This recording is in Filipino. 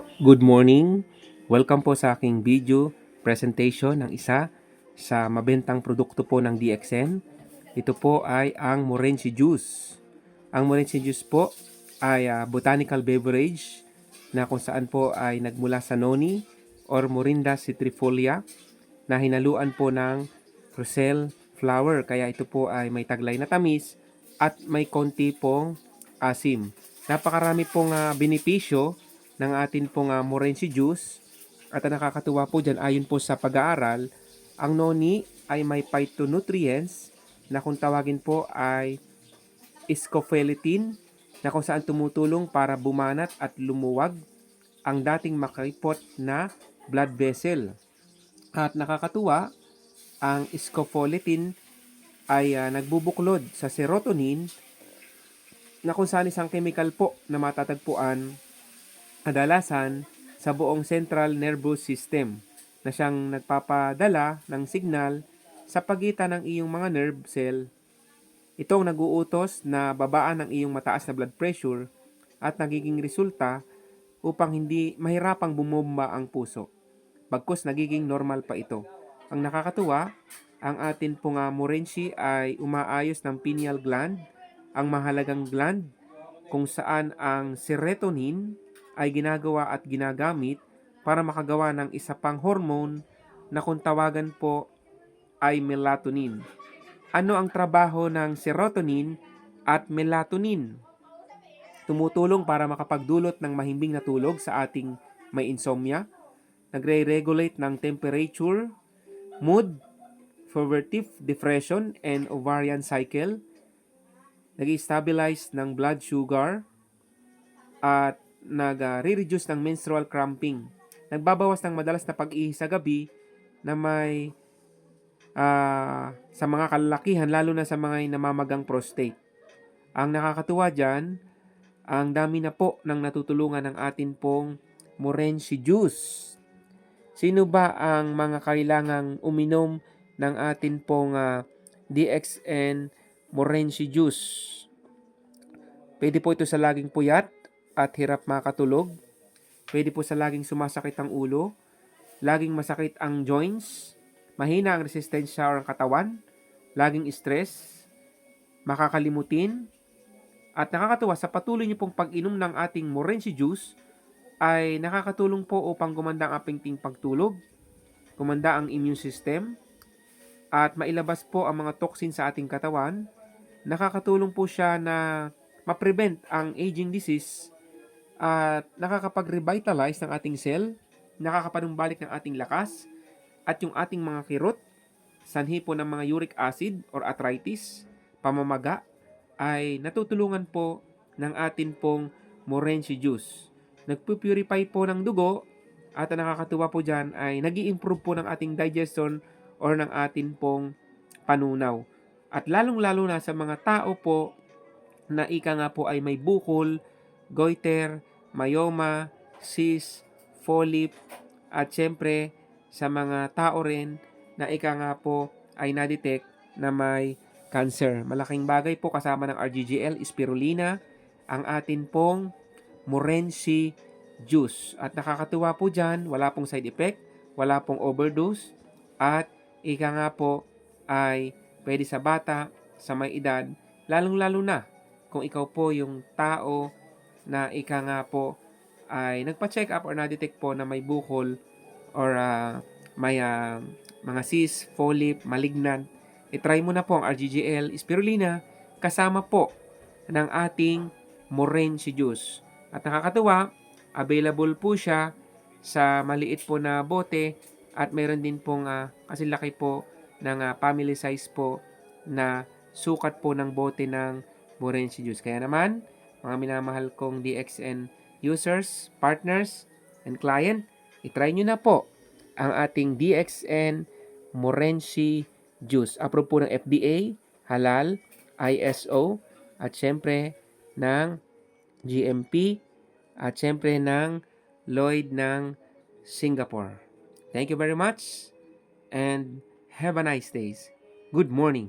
Good morning. Welcome po sa aking video presentation ng isa sa mabentang produkto po ng DXN. Ito po ay ang Morenci Juice. Ang Morenci Juice po ay botanical beverage na kung saan po ay nagmula sa noni or Morinda citrifolia na hinaluan po ng roselle flower. Kaya ito po ay may taglay na tamis at may konti pong asim. Napakarami pong benepisyo ng atin pong Morenci juice. At ang nakakatuwa po dyan, ayon po sa pag-aaral, ang noni ay may phytonutrients na kung tawagin po ay scopolamine na kung saan tumutulong para bumanat at lumuwag ang dating makipot na blood vessel. At nakakatuwa, ang scopolamine ay nagbubuklod sa serotonin na kung saan isang chemical po na matatagpuan kadalasan sa buong central nervous system na siyang nagpapadala ng signal sa pagitan ng iyong mga nerve cell. Itong naguutos na babaan ng iyong mataas na blood pressure at nagiging resulta upang hindi mahirapang bumomba ang puso. Bagkus nagiging normal pa ito. Ang nakakatuwa, ang atin pong Morenci ay umaayos ng pineal gland, ang mahalagang gland kung saan ang serotonin ay ginagawa at ginagamit para makagawa ng isa pang hormone na kung tawagan po ay melatonin. Ano ang trabaho ng serotonin at melatonin? Tumutulong para makapagdulot ng mahimbing na tulog sa ating may insomnia, nagre-regulate ng temperature, mood, preventive depression and ovarian cycle, nag-stabilize ng blood sugar, at nag-re-reduce ng menstrual cramping. Nagbabawas ng madalas na pag-ihi sa gabi na may sa mga kalalakihan, lalo na sa mga namamagang prostate. Ang nakakatuwa dyan, ang dami na po ng natutulungan ng atin pong Morenci juice. Sino ba ang mga kailangang uminom ng atin pong DXN Morenci juice? Pwede po ito sa laging puyat at hirap makatulog. Pwede po sa laging sumasakit ang ulo, laging masakit ang joints, mahina ang resistensya o ang katawan, laging stress, makakalimutin, at nakakatuwa sa patuloy niyo pong pag-inom ng ating Morenci juice ay nakakatulong po upang gumanda ang ating pagtulog, gumanda ang immune system, at mailabas po ang mga toxin sa ating katawan. Nakakatulong po siya na ma-prevent ang aging disease at nakakapag-revitalize ng ating cell, nakakapanumbalik ng ating lakas, at yung ating mga kirot, sanhi po ng mga uric acid or arthritis, pamamaga, ay natutulungan po ng atin pong Morenci juice. Nagpupurify po ng dugo at ang nakakatuwa po dyan ay nag-i-improve po ng ating digestion or ng atin pong panunaw. At lalong-lalo na sa mga tao po na ika nga po ay may bukol, goiter, myoma, cyst, polyp, at syempre sa mga tao rin na ika nga po ay na-detect na may cancer. Malaking bagay po kasama ng RGGL, spirulina, ang atin pong Morenci juice. At nakakatuwa po dyan, wala pong side effect, wala pong overdose, at ika nga po ay pwede sa bata, sa may edad, lalong-lalo na kung ikaw po yung tao na ika nga po ay nagpa-check up or na-detect po na may bukol or may mga cyst, polyp, malignant, itry mo na po ang RGGL spirulina kasama po ng ating Morenci juice. At nakakatuwa, available po siya sa maliit po na bote at meron din pong kasi laki po ng family size po na sukat po ng bote ng Morenci juice. Kaya naman, mga minamahal kong DXN users, partners, and client, itry nyo na po ang ating DXN Morenci juice. Approve po ng FDA, halal, ISO, at syempre ng GMP, at syempre ng Lloyd ng Singapore. Thank you very much and have a nice day. Good morning.